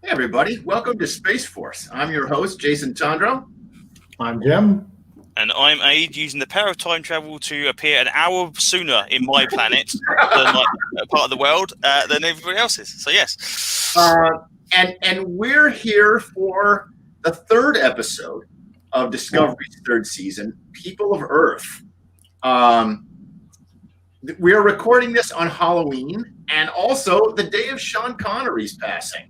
Hey, everybody. Welcome to Space Force. I'm your host, Jason Tondro. I'm Jim. And I'm Aid, using the power of time travel to appear an hour sooner in my planet than part of the world than everybody else's. So yes. And we're here for the third episode of Discovery's third season, People of Earth. We are recording this on Halloween and also the day of Sean Connery's passing.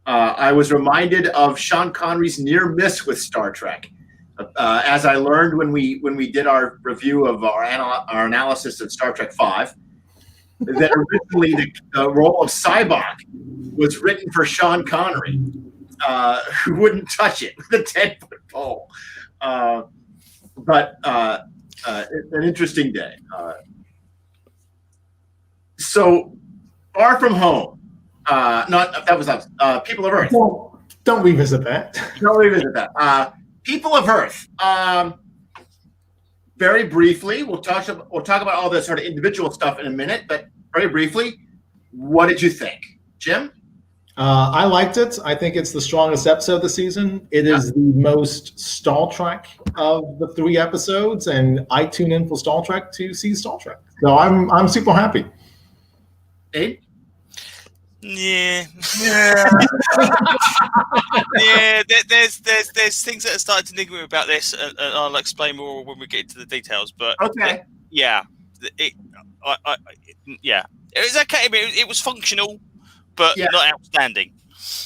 I was reminded of Sean Connery's near miss with Star Trek. As I learned when we did our review of our analysis of Star Trek V, that originally the role of Cybok was written for Sean Connery, who wouldn't touch it with a 10-foot pole. But an interesting day. So Far From Home. People of Earth. Don't revisit that. Don't revisit that. People of Earth. Very briefly, we'll talk about all the sort of individual stuff in a minute, but very briefly, what did you think, Jim? I liked it. I think it's the strongest episode of the season. It is the most Star Trek of the 3 episodes, and I tune in for Star Trek to see Star Trek. So I'm super happy. Abe? Yeah. There's things that are starting to niggle me about this, and I'll explain more when we get into the details. But okay, yeah, it was okay. I mean, it was functional, but not outstanding.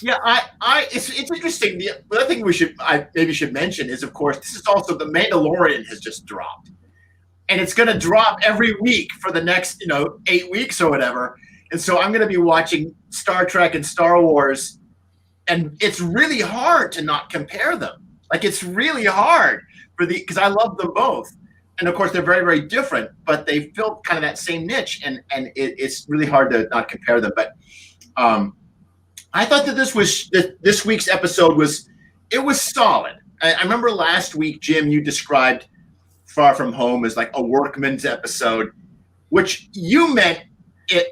Yeah, it's interesting. The other thing I maybe should mention is, of course, this is also The Mandalorian has just dropped, and it's going to drop every week for the next 8 weeks or whatever. And so I'm going to be watching Star Trek and Star Wars, and it's really hard to not compare them. Like, it's really hard because I love them both. And of course, they're very, very different, but they fill kind of that same niche, and it's really hard to not compare them. But I thought that this week's episode was solid. I remember last week, Jim, you described Far From Home as like a workman's episode, which you meant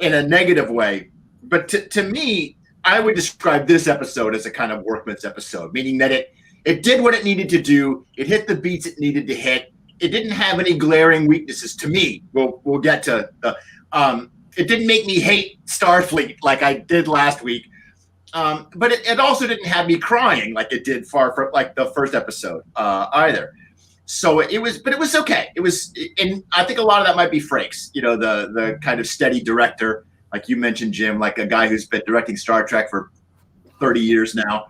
in a negative way. But to me, I would describe this episode as a kind of workman's episode, meaning that it did what it needed to do. It hit the beats it needed to hit. It didn't have any glaring weaknesses to me. We'll get to it didn't make me hate Starfleet like I did last week. But it also didn't have me crying like it did like the first episode either. So it was okay. It was, and I think a lot of that might be Frakes, the kind of steady director, like you mentioned, Jim, like a guy who's been directing Star Trek for 30 years now.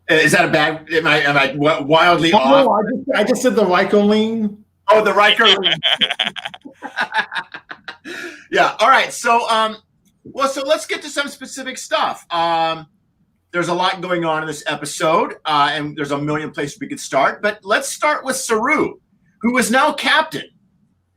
Is that a bad? Am I wildly off? No, I just said the Riker lean. Oh, the Riker lean. Yeah. All right. So, so let's get to some specific stuff. There's a lot going on in this episode, and there's a million places we could start. But let's start with Saru, who is now captain.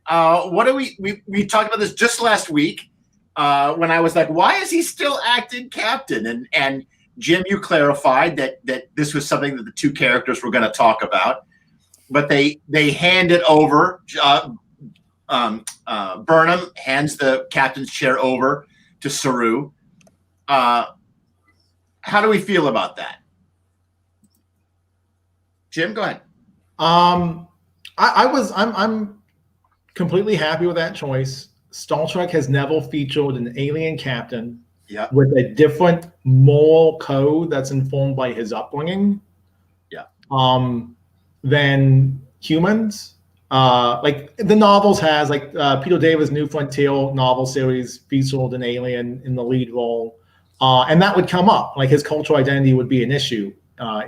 What do we talked about this just last week when I was like, why is he still acting captain? And Jim, you clarified that this was something that the two characters were going to talk about. But they hand it over. Burnham hands the captain's chair over to Saru. How do we feel about that? Jim, go ahead. I'm completely happy with that choice. Star Trek has never featured an alien captain with a different moral code that's informed by his upbringing than humans. Like the novels has, like Peter David's New Frontier novel series featured an alien in the lead role. And that would come up, like his cultural identity would be an issue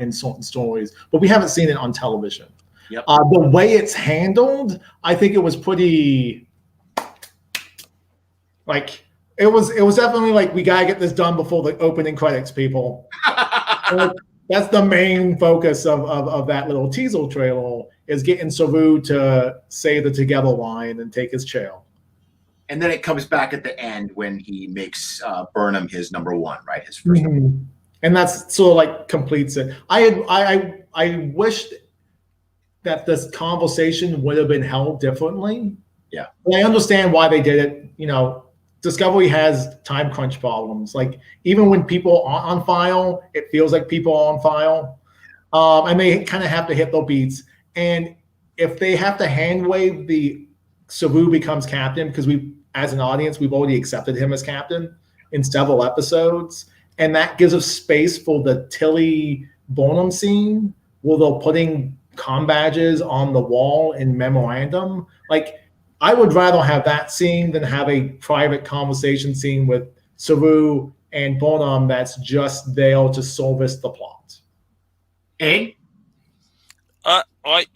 in certain stories, but we haven't seen it on television. Yep. The way it's handled, I think it was pretty, like, it was definitely like, we gotta get this done before the opening credits, people. That's the main focus of that little teaser trailer, is getting Saru to say the together line and take his chair. And then it comes back at the end when he makes Burnham his number one, right? His first number one. And that's sort of like completes it. I wished that this conversation would have been held differently. Yeah. I understand why they did it. Discovery has time crunch problems. Like even when people are on file, it feels like people are on file, and they kind of have to hit their beats. And if they have to hand wave the Saru becomes captain, because we, as an audience, we've already accepted him as captain in several episodes, and that gives us space for the Tilly Bonham scene where they're putting comm badges on the wall in memorandum. Like, I would rather have that scene than have a private conversation scene with Saru and Bonham that's just there to service the plot. Abe?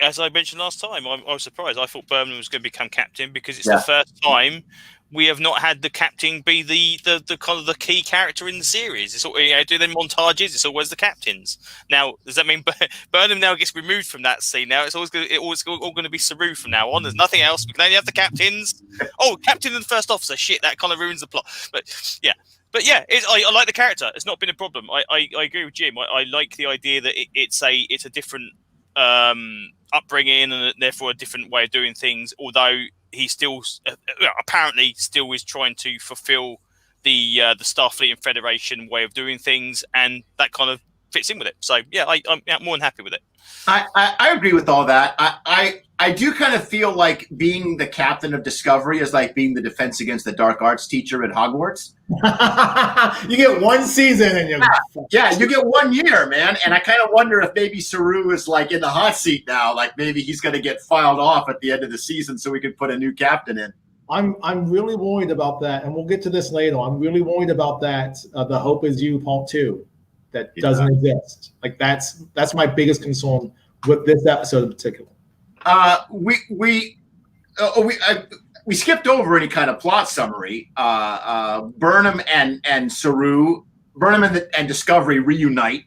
As I mentioned last time, I was surprised. I thought Berman was going to become captain because it's Yeah. the first time we have not had the captain be the kind of the key character in the series. It's all, do them montages. It's always the captains. Now, does that mean Burnham now gets removed from that scene? Now it's always all going to be Saru from now on. There's nothing else. We can only have the captains. Oh, captain and first officer. Shit, that kind of ruins the plot. But yeah. I like the character. It's not been a problem. I agree with Jim. I like the idea that it's a different upbringing and therefore a different way of doing things. Although he still apparently still is trying to fulfill the Starfleet and Federation way of doing things, and that kind of fits in with it. So yeah, I'm more than happy with it. I agree with all that. I do kind of feel like being the captain of Discovery is like being the defense against the dark arts teacher at Hogwarts. You get one season and you're yeah, you get 1 year, man. And I kind of wonder if maybe Saru is like in the hot seat now. Like maybe he's going to get filed off at the end of the season so we can put a new captain in. I'm really worried about that, and we'll get to this later. I'm really worried about that. The Hope Is You Part 2 that doesn't exist. Like that's my biggest concern with this episode in particular. We skipped over any kind of plot summary. Burnham and Saru, Burnham and Discovery reunite.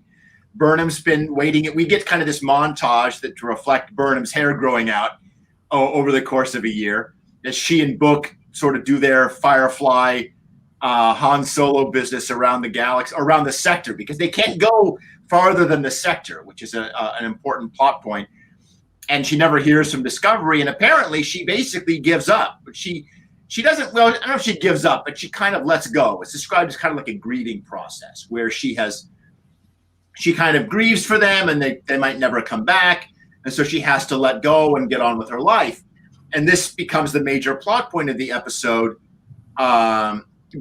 Burnham's been waiting. We get kind of this montage that to reflect Burnham's hair growing out over the course of a year, as she and Book sort of do their Firefly, Han Solo business around the galaxy, around the sector, because they can't go farther than the sector, which is an important plot point. And she never hears from Discovery, and apparently she basically gives up. But she doesn't. Well, I don't know if she gives up, but she kind of lets go. It's described as kind of like a grieving process, where she kind of grieves for them, and they might never come back, and so she has to let go and get on with her life. And this becomes the major plot point of the episode,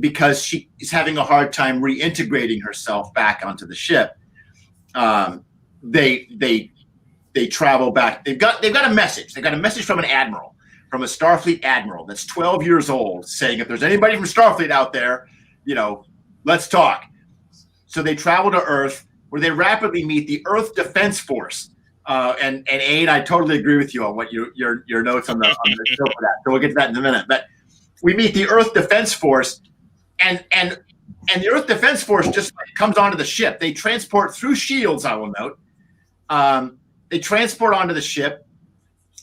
because she is having a hard time reintegrating herself back onto the ship. They travel back. They've got a message. They got a message from an admiral, from a Starfleet admiral that's 12 years old, saying if there's anybody from Starfleet out there, let's talk. So they travel to Earth, where they rapidly meet the Earth Defense Force. And Aid, I totally agree with you on what your notes on the show for that. So we'll get to that in a minute. But we meet the Earth Defense Force, and the Earth Defense Force just comes onto the ship. They transport through shields, I will note. They transport onto the ship,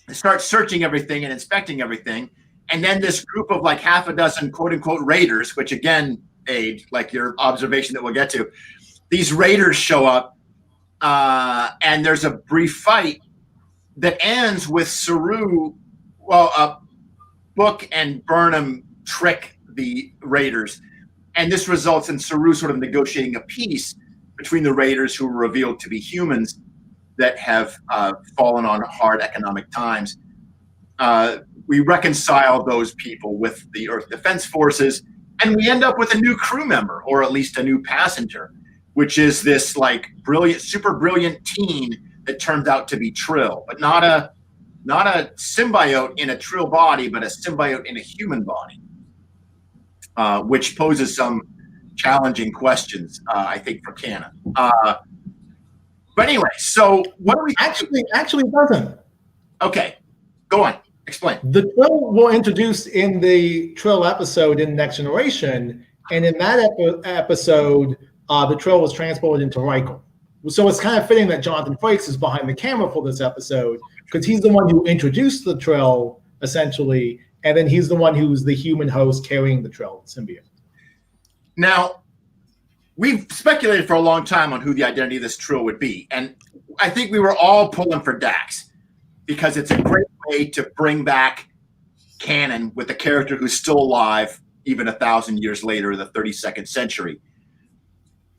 they start searching everything and inspecting everything. And then this group of like half a dozen quote unquote raiders, which again, Aid, like your observation that we'll get to, these raiders show up, and there's a brief fight that ends with Saru, Book and Burnham trick the raiders. And this results in Saru sort of negotiating a peace between the raiders, who were revealed to be humans that have fallen on hard economic times. We reconcile those people with the Earth Defense Forces, and we end up with a new crew member, or at least a new passenger, which is this like super brilliant teen that turns out to be Trill, but not a symbiote in a Trill body, but a symbiote in a human body, which poses some challenging questions, I think, for canon. But anyway, so what do we actually doesn't? Okay, go on. Explain. The Trill were introduced in the Trill episode in Next Generation, and in that episode, the Trill was transported into Riker. So it's kind of fitting that Jonathan Frakes is behind the camera for this episode, because he's the one who introduced the Trill, essentially, and then he's the one who's the human host carrying the Trill symbiote. Now, we've speculated for a long time on who the identity of this Trill would be, and I think we were all pulling for Dax, because it's a great way to bring back canon with a character who's still alive even 1,000 years later, the 32nd century.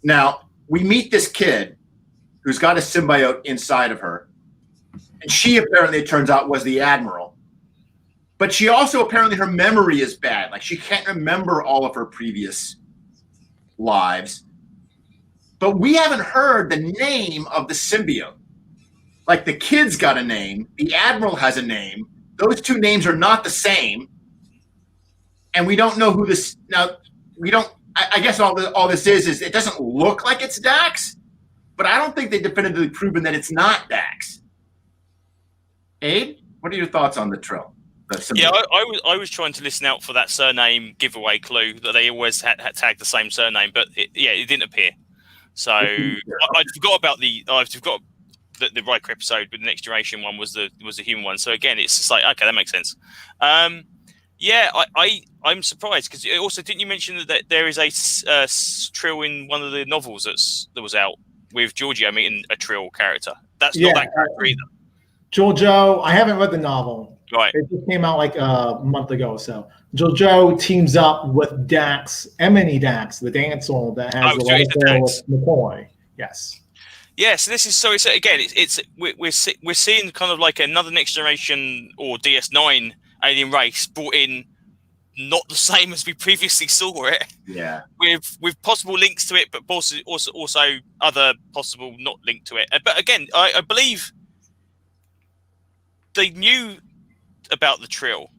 Now, we meet this kid who's got a symbiote inside of her. And she apparently, it turns out, was the Admiral. But she also, apparently, her memory is bad. Like, she can't remember all of her previous lives. But we haven't heard the name of the symbiote. Like, the kid's got a name. The Admiral has a name. Those two names are not the same. And we don't know who this... Now, we don't... I guess all this is it doesn't look like it's Dax, but I don't think they've definitively proven that it's not Dax. Abe, what are your thoughts on the Trill? Yeah, I was trying to listen out for that surname giveaway clue that they always had tagged the same surname, but it didn't appear. So I forgot about the Riker episode, but the Next Generation one was the human one. So again, it's just like, okay, that makes sense. Yeah, I'm surprised because also didn't you mention that there is a Trill in one of the novels that was out with Giorgio meeting a Trill character? That's not that character either. Giorgio, I haven't read the novel. Right. It just came out like a month ago or so. Giorgio teams up with Dax, Emily Dax, the dancer that has the love affair with McCoy. Yes. Yeah, so this is so again, we're seeing kind of like another Next Generation or DS9 alien race brought in, not the same as we previously saw it. Yeah. With possible links to it, but also other possible not linked to it. But again, I believe they knew about the Trill.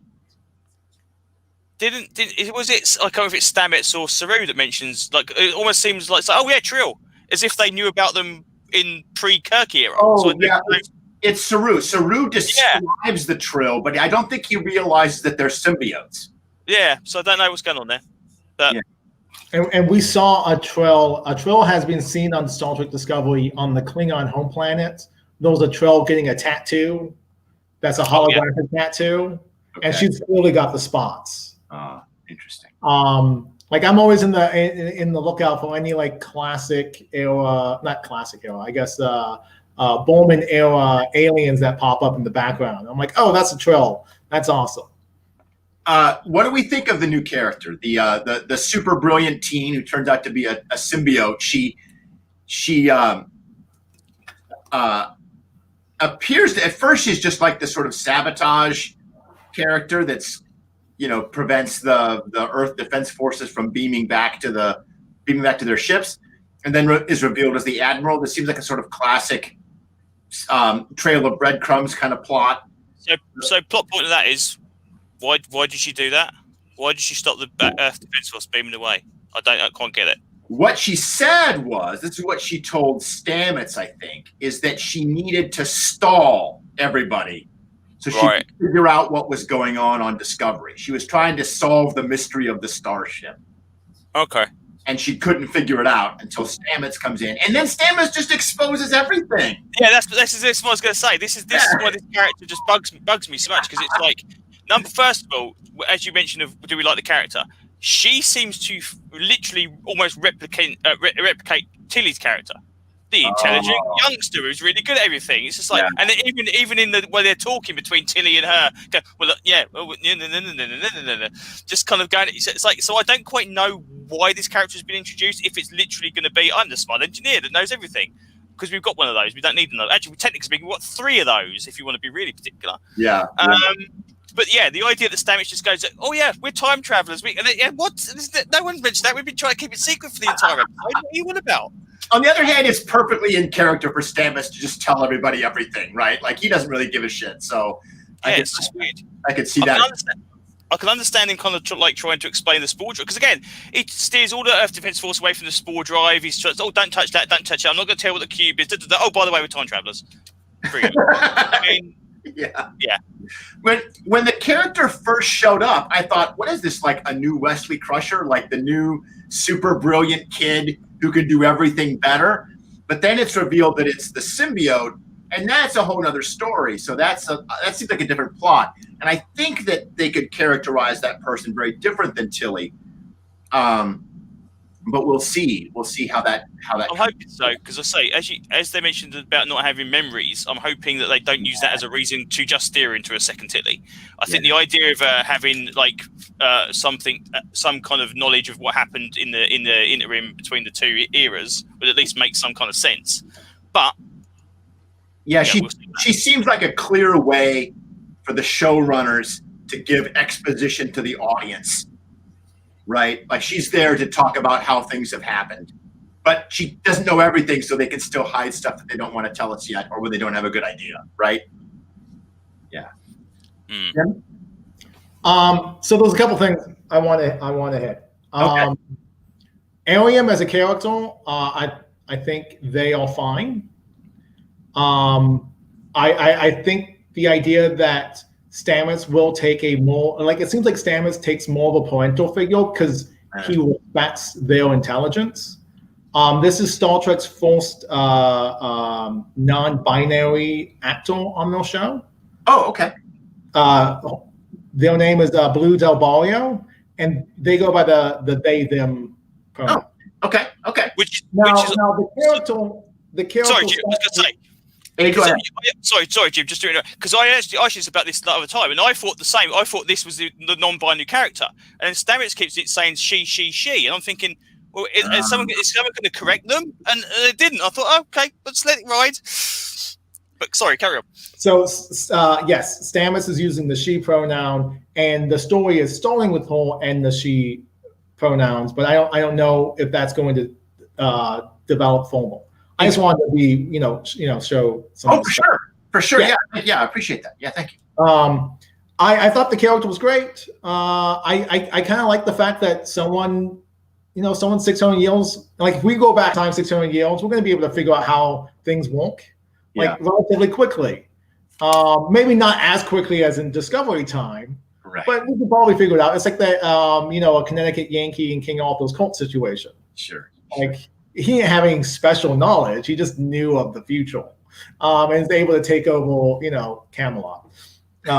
Was it? I can't remember if it's Stamets or Saru that mentions, like, it almost seems like, oh yeah, Trill, as if they knew about them in pre-Kirk era. Oh, so yeah. It's Saru. Saru describes the Trill, but I don't think he realizes that they're symbiotes. Yeah, so I don't know what's going on there. But and we saw a Trill. A Trill has been seen on Star Trek Discovery on the Klingon home planet. There was a Trill getting a tattoo. That's a holographic tattoo, and she's clearly got the spots. Interesting. Like I'm always in the lookout for any like classic era, not classic era, I guess Bowman era aliens that pop up in the background. I'm like, oh, that's a Trill. That's awesome. What do we think of the new character, the super brilliant teen who turns out to be a symbiote? She appears to, at first she's just like this sort of sabotage character that's, prevents the Earth Defense Forces from beaming back to their ships, and then is revealed as the Admiral. This seems like a sort of classic trail of breadcrumbs kind of plot. So plot point of that is, why did she do that? Why did she stop the Earth Defense Force beaming away? I can't get it. What she said was, this is what she told Stamets, I think, is that she needed to stall everybody so she could figure out what was going on Discovery. She was trying to solve the mystery of the starship. Okay. And she couldn't figure it out until Stamets comes in. And then Stamets just exposes everything. Yeah, this is what I was going to say. This is why this character just bugs me so much, because it's like, first of all, as you mentioned, do we like the character? She seems to literally almost replicate Tilly's character, the intelligent youngster who's really good at everything. It's just like, and even in the when they're talking between Tilly and her, go, just kind of going. It's like, so I don't quite know why this character has been introduced. If it's literally going to be, I'm the smart engineer that knows everything, because we've got one of those. We don't need another. Actually, technically speaking, we've got 3 of those. If you want to be really particular, But yeah, the idea that Stamets just goes, oh yeah, we're time travelers. What? No one's mentioned that. We've been trying to keep it secret for the entire episode. What are you on about? On the other hand, it's perfectly in character for Stamets to just tell everybody everything, right? Like, he doesn't really give a shit. So it's just weird. I could see that. I can understand him kind of like trying to explain the spore drive, because again, it steers all the Earth Defense Force away from the spore drive. He's just, don't touch that, don't touch it. I'm not going to tell you what the cube is. Oh, by the way, we're time travelers. I mean, yeah. When the character first showed up, I thought, what is this, like a new Wesley Crusher, like the new super brilliant kid who can do everything better? But then it's revealed that it's the symbiote, and that's a whole other story. So that seems like a different plot. And I think that they could characterize that person very different than Tilly. but we'll see. We'll see how that. I'm hoping so, because I say, as they mentioned about not having memories, I'm hoping that they don't use that as a reason to just steer into a second Tilly. I think the idea of having like some kind of knowledge of what happened in the interim between the two eras would at least make some kind of sense. But she seems like a clear way for the showrunners to give exposition to the audience, right? Like she's there to talk about how things have happened, but she doesn't know everything, so they can still hide stuff that they don't want to tell us yet, or when they don't have a good idea, right? Yeah. Mm. So there's a couple things I want to hit. Okay. Alien as a character, I think they are fine. I think the idea that Stamets will take a more, like, it seems like Stamets takes more of a parental figure because he respects their intelligence. This is Star Trek's first non-binary actor on the show. Oh, okay. Their name is Blue Del Barrio, and they go by the they them pronoun. Oh, okay. Which is the character. Sorry, Jim, I was going to say. Sorry, Jim. Just doing it because I actually asked you about this the other time, and I thought the same. I thought this was the non-binary character, and then Stamets keeps it saying she, and I'm thinking, well, is someone going to correct them? And they didn't. I thought, oh, okay, let's let it ride. But sorry, carry on. So yes, Stamets is using the she pronoun, and the story is starting with her and the she pronouns. But I don't know if that's going to develop formal. I just wanted to be, show some. Oh, for sure. Yeah, I appreciate that. Yeah, thank you. I thought the character was great. I kind of like the fact that someone 600 years, like if we go back time 600 years, we're going to be able to figure out how things work, relatively quickly. Maybe not as quickly as in Discovery time, right? But we can probably figure it out. It's like that, a Connecticut Yankee and King Arthur's court situation. Sure. Like, he didn't have any special knowledge. He just knew of the future, and is able to take over, Camelot.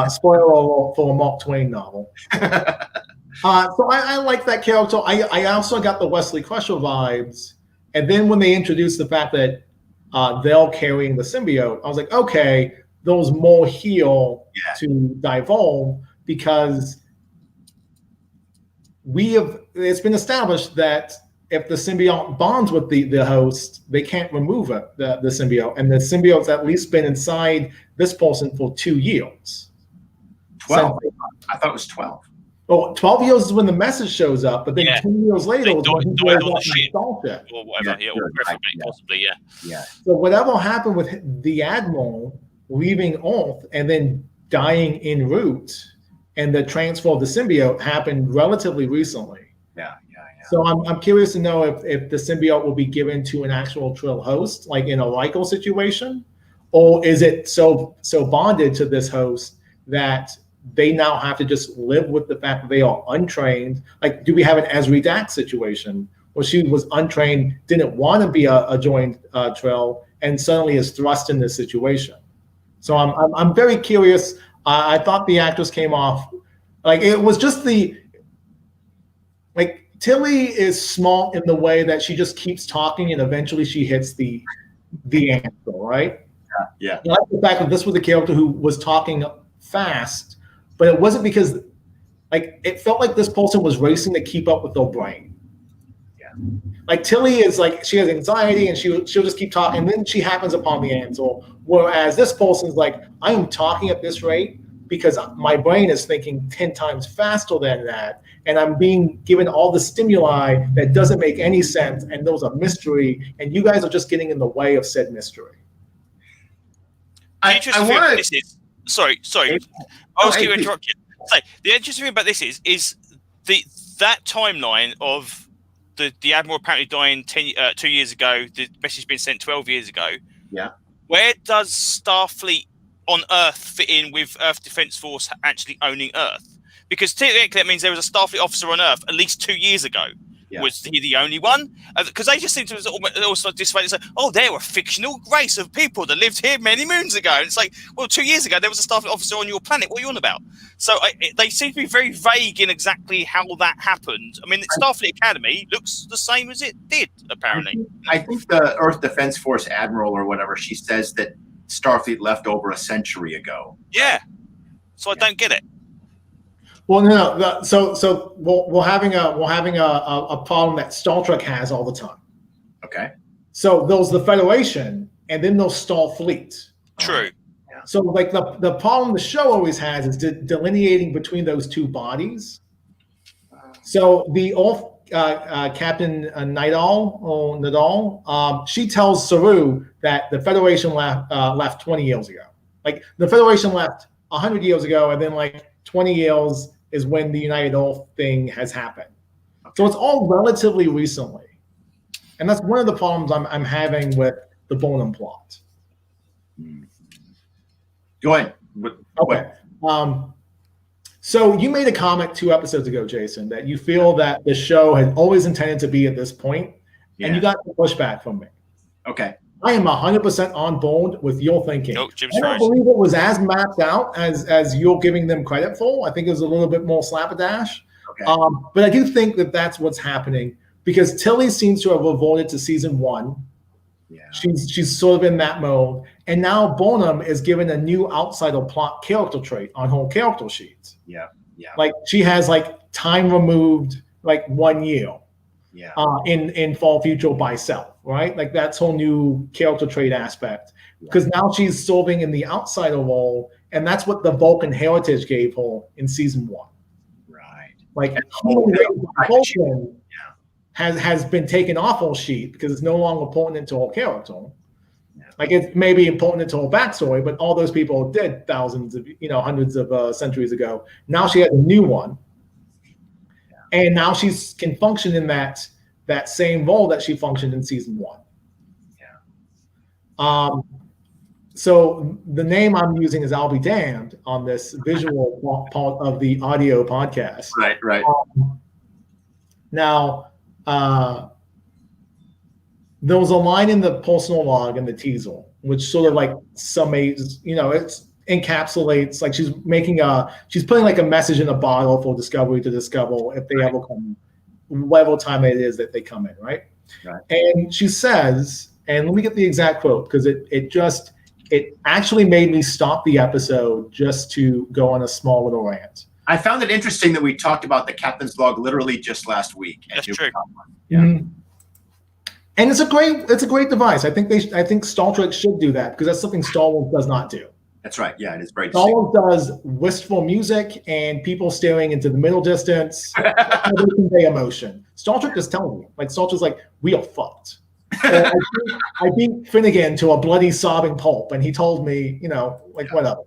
Spoiler for a Mark Twain novel. So I like that character. I also got the Wesley Crusher vibes. And then when they introduced the fact that they're carrying the symbiote, I was like, okay, there's more here to divulge, because it's been established that if the symbiote bonds with the host, they can't remove it, the symbiote. And the symbiote's at least been inside this person for 2 years. 12. I thought it was 12. Well, 12 years is when the message shows up, but then 10 years later, on the ship or whatever, possibly. So whatever happened with the Admiral leaving Earth and then dying en route, and the transfer of the symbiote happened relatively recently. Yeah. So I'm curious to know if the symbiote will be given to an actual Trill host, like in a Lyko situation, or is it so bonded to this host that they now have to just live with the fact that they are untrained? Like, do we have an Ezri Dax situation where she was untrained, didn't want to be a joined Trill, and suddenly is thrust in this situation? So I'm very curious. I thought the actress came off like it was just Tilly is smart in the way that she just keeps talking and eventually she hits the answer, right? Yeah. I like the fact that this was a character who was talking fast, but it wasn't because it felt like this person was racing to keep up with their brain. Yeah. Like Tilly is like, she has anxiety and she'll just keep talking, and then she happens upon the answer. Whereas this person's like, I am talking at this rate because my brain is thinking 10 times faster than that. And I'm being given all the stimuli that doesn't make any sense. And there's a mystery. And you guys are just getting in the way of said mystery. Sorry. I was going to interrupt you. So, the interesting thing about this is that timeline of the Admiral apparently dying 2 years ago, the message being sent 12 years ago. Yeah. Where does Starfleet on Earth fit in with Earth Defense Force actually owning Earth? Because theoretically, that means there was a Starfleet officer on Earth at least 2 years ago. Was he the only one? Because they just seem to also display say, oh, they're a fictional race of people that lived here many moons ago. And it's like, well, 2 years ago, there was a Starfleet officer on your planet. What are you on about? So they seem to be very vague in exactly how that happened. I mean, Starfleet Academy looks the same as it did, apparently. I think the Earth Defense Force Admiral or whatever, she says that Starfleet left over a century ago. Yeah. So I don't get it. Well, no. So we're having a problem that Star Trek has all the time. Okay. So there's the Federation, and then there's Starfleet. True. So like the problem the show always has is delineating between those two bodies. So the Captain Nadal, she tells Saru that the Federation left 20 years ago. Like the Federation left 100 years ago, and then like 20 years is when the United Earth thing has happened. So it's all relatively recently. And that's one of the problems I'm having with the Burnham plot. Go ahead. Okay. So you made a comment 2 episodes ago, Jason, that you feel that the show had always intended to be at this point, and you got the pushback from me. Okay. I am 100% on board with your thinking. Nope, Jim's I don't right. believe it was as mapped out as you're giving them credit for. I think it was a little bit more slapdash. Okay. But I do think that that's what's happening because Tilly seems to have reverted to season 1. Yeah. She's sort of in that mode. And now Burnham is given a new outsider plot character trait on her character sheet. Yeah. Yeah. Like she has like time removed like 1 year. Yeah. In Fall Future by self, right? Like that's her new character trait aspect. Because now she's serving in the outsider role, and that's what the Vulcan heritage gave her in season 1. Right. Like Vulcan has been taken off her sheet because it's no longer pertinent to her character. Yeah. Like it may be important to her backstory, but all those people did thousands of, hundreds of centuries ago. Now she has a new one. And now she can function in that same role that she functioned in season 1. Yeah. So the name I'm using is "I'll Be Damned" on this visual part of the audio podcast. Right. Now, there was a line in the personal log in the teaser, which sort of like summates, it's encapsulates, like she's putting like a message in a bottle for Discovery to discover if they ever come, whatever time it is that they come in, right? And she says, and let me get the exact quote because it actually made me stop the episode just to go on a small little rant. I found it interesting that we talked about the captain's log literally just last week. That's true. Yeah. Mm-hmm. And it's a great device. I think Star Trek should do that because that's something Star Wars does not do. That's right. Yeah, it is very Star Wars does wistful music and people staring into the middle distance. They convey emotion. Star Trek is telling you, like Star Trek's like, we are fucked. I beat Finnegan to a bloody sobbing pulp, and he told me, whatever.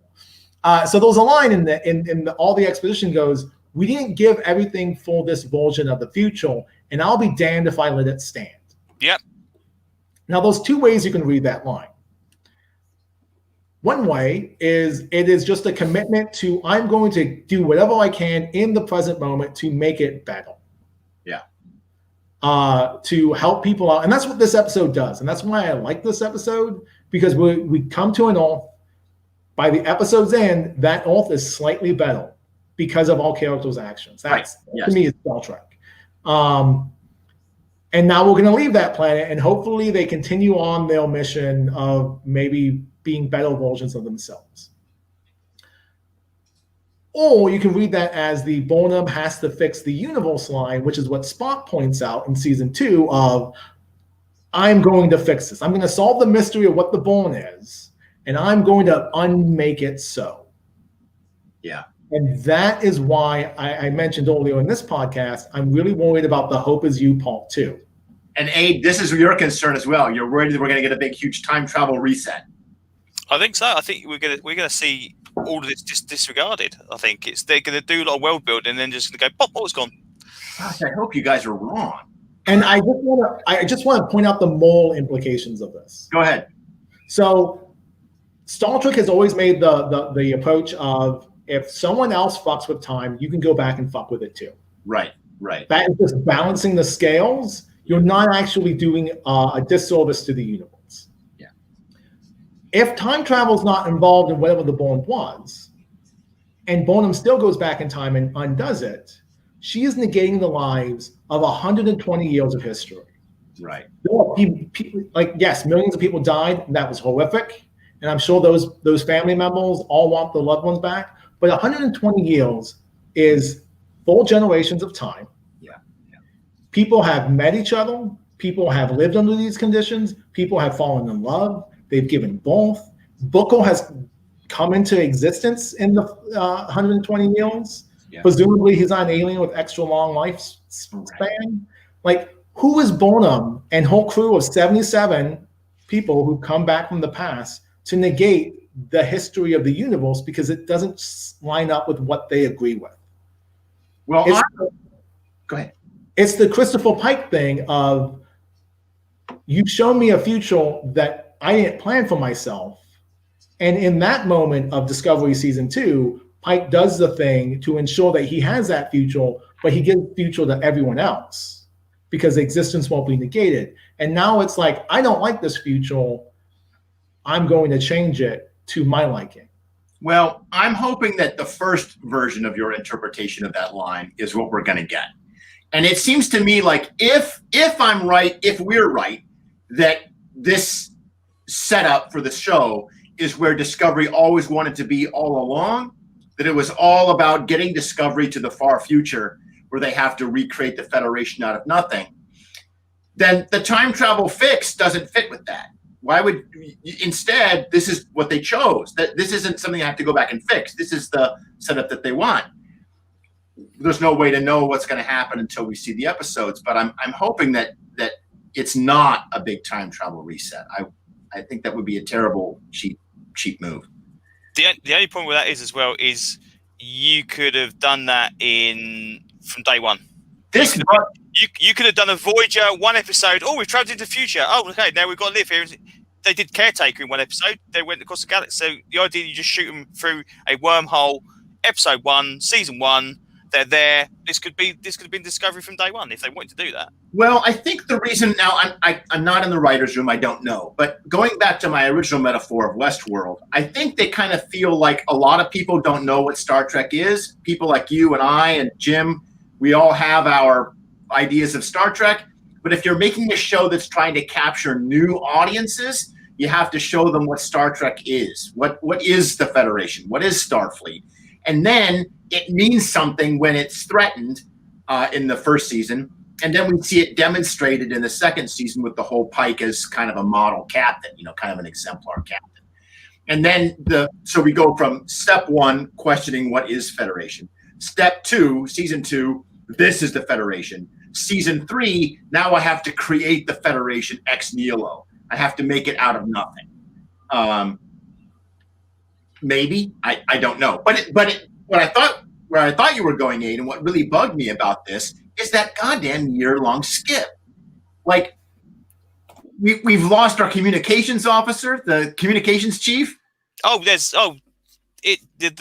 So there was a line in all the exposition goes, we didn't give everything for this version of the future, and I'll be damned if I let it stand. Yep. Now, there's 2 ways you can read that line. One way is it is just a commitment to I'm going to do whatever I can in the present moment to make it better. Yeah. To help people out. And that's what this episode does. And that's why I like this episode, because we come to an Earth. By the episode's end, that Earth is slightly better because of all characters' actions. That's to me is Star Trek. And now we're going to leave that planet, and hopefully they continue on their mission of maybe being better versions of themselves. Or you can read that as the Burnham has to fix the universe line, which is what Spock points out in season 2 of, I'm going to fix this. I'm going to solve the mystery of what the bone is, and I'm going to unmake it so. Yeah. And that is why I mentioned earlier in this podcast, I'm really worried about the Hope Is You Part 2. And Abe, this is your concern as well. You're worried that we're going to get a big, huge time travel reset. I think so. I think we're gonna see all of this just disregarded. I think they're gonna do a lot of world building and then just gonna go pop. Oh, it's gone. Gosh, I hope you guys are wrong. And I just want to point out the moral implications of this. Go ahead. So, Star Trek has always made the approach of if someone else fucks with time, you can go back and fuck with it too. Right. Right. That is just balancing the scales. You're not actually doing a disservice to the universe. Yeah. If time travel is not involved in whatever the bond was, and Bonham still goes back in time and undoes it, she is negating the lives of 120 years of history. Right. People, like, yes, millions of people died, and that was horrific. And I'm sure those family members all want their loved ones back. But 120 years is 4 generations of time. Yeah. People have met each other. People have lived under these conditions. People have fallen in love. They've given birth. Booker has come into existence in the 120 years. Yeah. Presumably, he's not an alien with extra long lifespan. Right. Like, who is Bonham and whole crew of 77 people who come back from the past to negate the history of the universe because it doesn't line up with what they agree with? Well, go ahead. It's the Christopher Pike thing of, you've shown me a future that I didn't plan for myself. And in that moment of Discovery Season 2, Pike does the thing to ensure that he has that future, but he gives future to everyone else because existence won't be negated. And now it's like, I don't like this future. I'm going to change it to my liking. Well, I'm hoping that the first version of your interpretation of that line is what we're going to get. And it seems to me like if I'm right, if we're right, that this setup for the show is where Discovery always wanted to be all along, that it was all about getting Discovery to the far future where they have to recreate the Federation out of nothing, then the time travel fix doesn't fit with that. Why would, instead, this is what they chose. That this isn't something I have to go back and fix. This is the setup that they want. There's no way to know what's going to happen until we see the episodes, but I'm hoping that it's not a big time travel reset. I think that would be a terrible cheap move. The only problem with that is as well is you could have done that from day one. You could have done a Voyager 1 episode. Oh, we've traveled into the future. Oh, okay, now we've got to live here. They did Caretaker in 1 episode. They went across the galaxy. So the idea, you just shoot them through a wormhole. Episode 1, season 1. They're there. This could have been Discovery from day one if they wanted to do that. Well, I think the reason now I'm not in the writer's room. I don't know, but going back to my original metaphor of Westworld, I think they kind of feel like a lot of people don't know what Star Trek is. People like you and I and Jim, we all have our ideas of Star Trek. But if you're making a show that's trying to capture new audiences, you have to show them what Star Trek is. What is the Federation? What is Starfleet? And then it means something when it's threatened in the first season. And then we see it demonstrated in the second season with the whole Pike as kind of a model captain, kind of an exemplar captain. And then so we go from step 1, questioning what is Federation. Step 2, season 2, this is the Federation. Season 3, now I have to create the Federation ex nihilo. I have to make it out of nothing. Maybe I don't know, but where I thought you were going, Aiden, and what really bugged me about this is that goddamn year-long skip. Like, we've lost our communications officer, the communications chief. The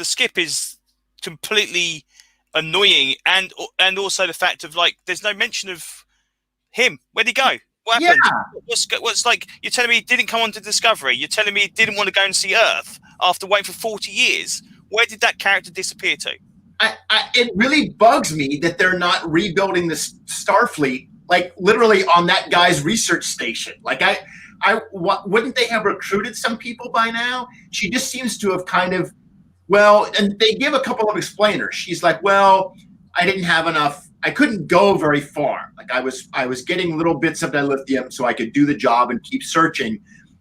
skip is completely annoying, and also the fact of, like, there's no mention of him. Where'd he go? What happened? Yeah. What's like, you're telling me he didn't come on to Discovery? You're telling me he didn't want to go and see Earth after waiting for 40 years? Where did that character disappear to? It really bugs me that they're not rebuilding the Starfleet, like, literally on that guy's research station. Like, wouldn't they have recruited some people by now? She just seems to have kind of, and they give a couple of explainers. She's like, I didn't have enough. I couldn't go very far. Like, I was getting little bits of dilithium so I could do the job and keep searching,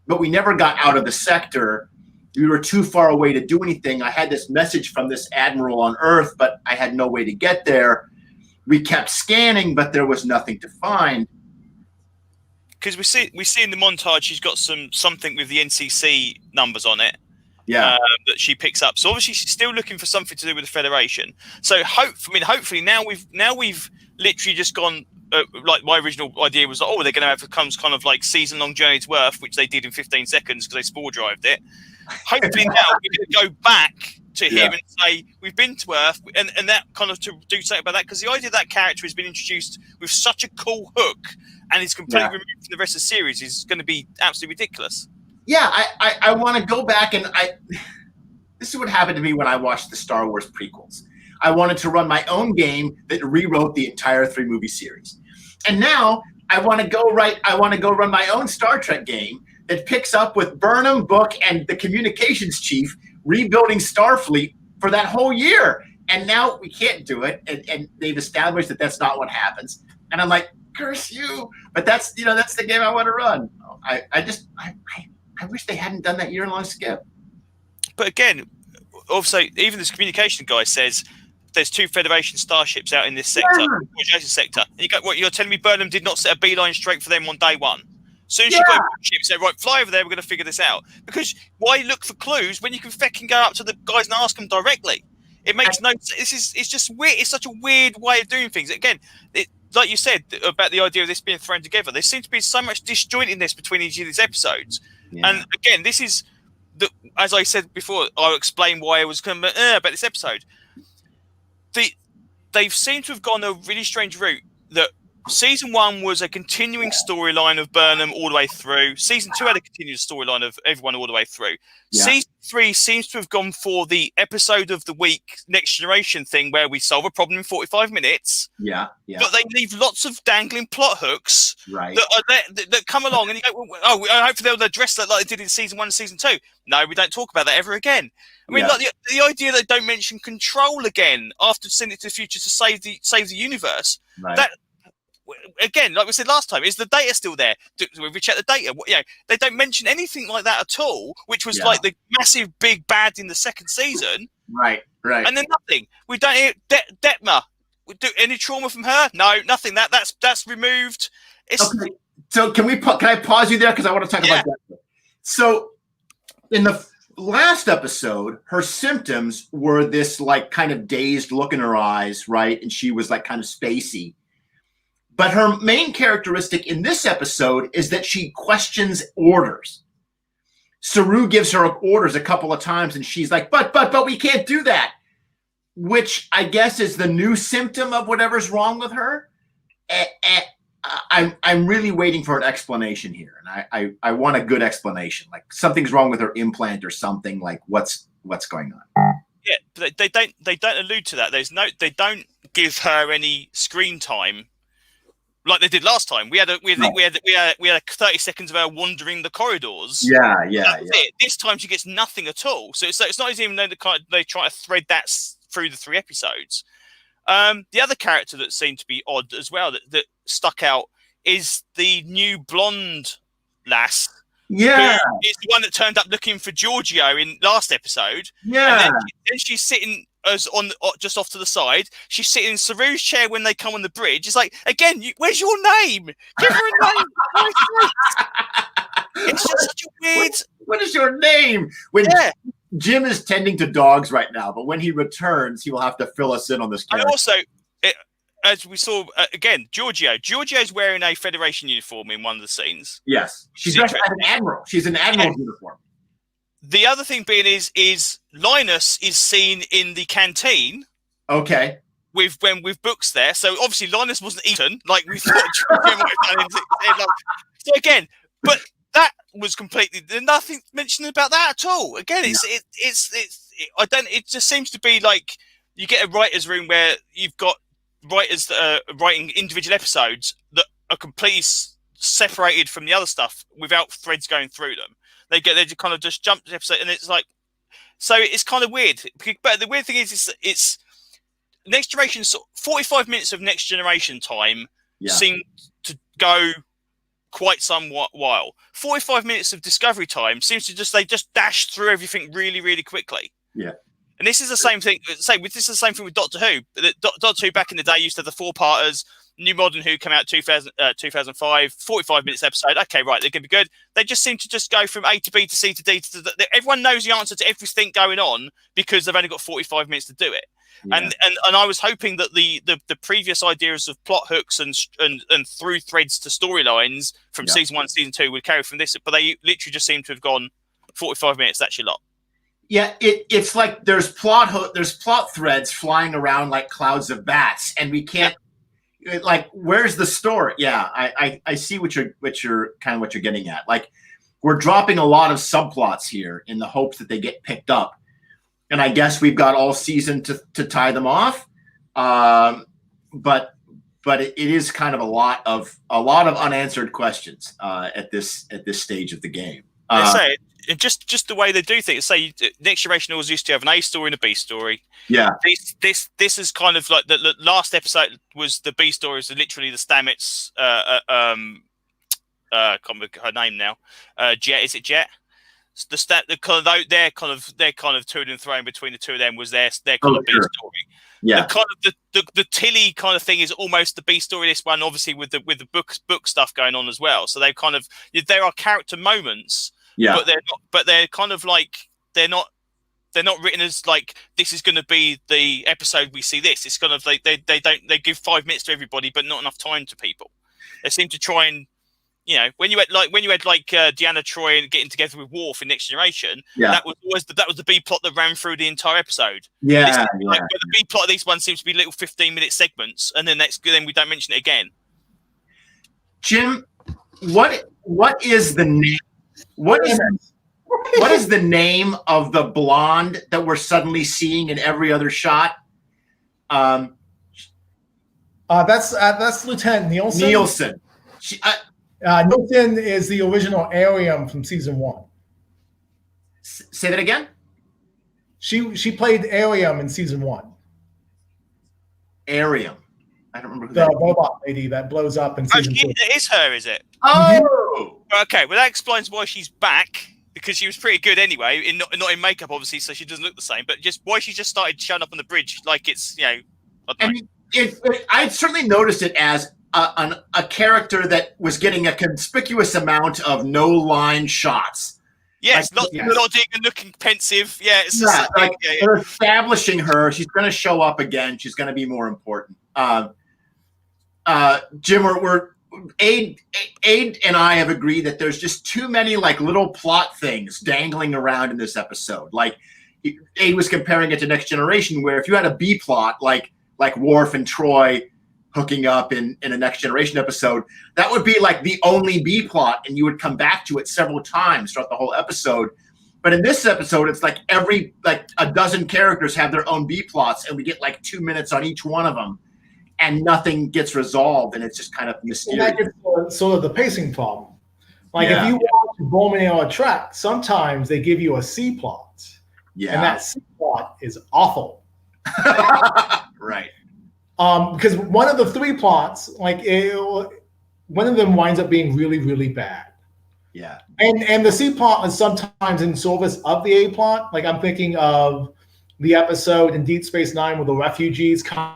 but we never got out of the sector. We were too far away to do anything. I had this message from this admiral on Earth, but I had no way to get there. We kept scanning, but there was nothing to find. Because we see in the montage she's got something with the NCC numbers on it. Yeah, that she picks up. So obviously she's still looking for something to do with the Federation. So hopefully now we've literally just gone. Like, my original idea was, they're going to have kind of like season-long journey to Earth, which they did in 15 seconds because they spore drived it. Hopefully now we're going to go back to him and say, we've been to Earth, and that kind of to do something about that, because the idea that character has been introduced with such a cool hook and is completely removed from the rest of the series is going to be absolutely ridiculous. Yeah, I want to go back and this is what happened to me when I watched the Star Wars prequels. I wanted to run my own game that rewrote the entire 3-movie series. And now I want to go run my own Star Trek game that picks up with Burnham, Book, and the communications chief rebuilding Starfleet for that whole year. And now we can't do it. And they've established that that's not what happens. And I'm like, curse you. But that's the game I want to run. I wish they hadn't done that year-long skip. But again, also, even this communication guy says there's 2 Federation starships out in this sector, sector. And you go, what, you're telling me Burnham did not set a beeline straight for them on day one? As soon as you got a ship, say, right, fly over there, we're going to figure this out. Because why look for clues when you can fucking go up to the guys and ask them directly? It makes no sense. It's just weird. It's such a weird way of doing things. Again, like you said about the idea of this being thrown together, there seems to be so much disjointedness between each of these episodes. Yeah. And again, this is, as I said before, I'll explain why I was kind of about this episode. They've seemed to have gone a really strange route that Season 1 was a continuing storyline of Burnham all the way through. Season 2 had a continuous storyline of everyone all the way through. Yeah. Season 3 seems to have gone for the episode of the week, Next Generation thing, where we solve a problem in 45 minutes. Yeah. But they leave lots of dangling plot hooks that come along, and you go, oh, hopefully they'll address that like they did in Season 1 and Season 2. No, we don't talk about that ever again. I mean, like the idea they don't mention control again after sending it to the future to save the universe. Right. That, again, like we said last time, is the data still there? Do we check the data? They don't mention anything like that at all, which was like the massive big bad in the second season. Right. And then nothing. We don't hear Detmer. We do any trauma from her? No, nothing. That's removed. Okay. So can I pause you there because I want to talk about that. So in the last episode, her symptoms were this like kind of dazed look in her eyes, right? And she was like kind of spacey. But her main characteristic in this episode is that she questions orders. Saru gives her orders a couple of times, and she's like, but we can't do that, which I guess is the new symptom of whatever's wrong with her. I'm really waiting for an explanation here, and I want a good explanation, like something's wrong with her implant or something. Like what's going on? Yeah, but they don't allude to that. They don't give her any screen time. Like they did last time, we had 30 seconds of her wandering the corridors. Yeah. This time she gets nothing at all. So it's not even though they try to thread that through the 3 episodes. The other character that seemed to be odd as well that stuck out is the new blonde lass. Yeah, is the one that turned up looking for Giorgio in last episode. Yeah, and then she's sitting just off to the side. She's sitting in Saru's chair when they come on the bridge. It's like, again, where's your name? Give her a name. It's just such a weird. What is your name? Jim is tending to dogs right now, but when he returns, he will have to fill us in on this character. And also, as we saw again, Giorgio's wearing a Federation uniform in one of the scenes. Yes, she's dressed as an admiral. She's in admiral's uniform. The other thing being is Linus is seen in the canteen. Okay. With books there, so obviously Linus wasn't eaten like we thought. So again, but that was completely nothing mentioned about that at all. Again, it just seems to be like you get a writer's room where you've got writers that are writing individual episodes that are completely separated from the other stuff without threads going through them. They kind of just jump to the episode, and it's like, so it's kind of weird. But the weird thing is it's Next Generation. 45 minutes of Next Generation time seemed to go quite somewhat while. 45 minutes of Discovery time seems to they just dash through everything really, really quickly. Yeah. And this is the same thing. This is the same thing with Doctor Who. Doctor Who back in the day used to have the 4-parters. New Modern Who came out 2005, 45 minutes episode. Okay, right, they're going to be good. They just seem to just go from A to B to C to D. Everyone knows the answer to everything going on because they've only got 45 minutes to do it. Yeah. And I was hoping that the previous ideas of plot hooks and through threads to storylines from season 1 and season 2 would carry from this, but they literally just seem to have gone 45 minutes. That's your lot. Yeah, it's like there's plot threads flying around like clouds of bats, and we can't like where's the story? Yeah, I see what you're kind of what you're getting at. Like we're dropping a lot of subplots here in the hopes that they get picked up, and I guess we've got all season to tie them off. But it is kind of a lot of unanswered questions at this stage of the game. Say just the way they do things. Say Next Generation always used to have an A story and a B story. Yeah. This is kind of like the last episode was the B story is literally the Stamets. Can't remember her name now. Jet, is it Jet? They're kind of to and throwing between the two of them was their kind of B story. Yeah. The Tilly kind of thing is almost the B story. This one, obviously, with the book stuff going on as well. So they kind of there are character moments, but they're kind of like they're not written as like this is going to be the episode we see this. It's kind of like they give 5 minutes to everybody, but not enough time to people. They seem to try and when you had Deanna Troi and getting together with Worf in Next Generation, that was the B plot that ran through the entire episode. Yeah, where the B plot of these ones seems to be little 15-minute segments, and then then we don't mention it again. Jim, what is the name? What is the name of the blonde that we're suddenly seeing in every other shot? That's Lieutenant Nielsen. Nielsen. Nielsen is the original Arium from season 1. Say that again. She played Arium in season 1. Arium. I don't remember who the robot lady that blows up in season 2. It is her, is it? Oh. Okay. Well, that explains why she's back, because she was pretty good anyway, not in makeup, obviously, so she doesn't look the same. But just why she just started showing up on the bridge, like it's I don't know. I certainly noticed it as a character that was getting a conspicuous amount of no-line shots. Yes, nodding and looking pensive. Yeah, it's just they're establishing her. She's going to show up again. She's going to be more important. Jim, Aid and I have agreed that there's just too many like little plot things dangling around in this episode. Like Aid was comparing it to Next Generation, where if you had a B plot like Worf and Troy hooking up in a Next Generation episode, that would be like the only B plot, and you would come back to it several times throughout the whole episode. But in this episode, it's like a dozen characters have their own B plots, and we get like 2 minutes on each one of them, and nothing gets resolved, and it's just kind of mysterious. And that gets sort of the pacing problem. Like if you watch Bowman Era Trek, sometimes they give you a C plot, and that C plot is awful. Right. Because one of the 3 plots, one of them winds up being really, really bad. Yeah. And the C plot is sometimes in service of the A plot. Like I'm thinking of the episode in Deep Space Nine where the refugees come,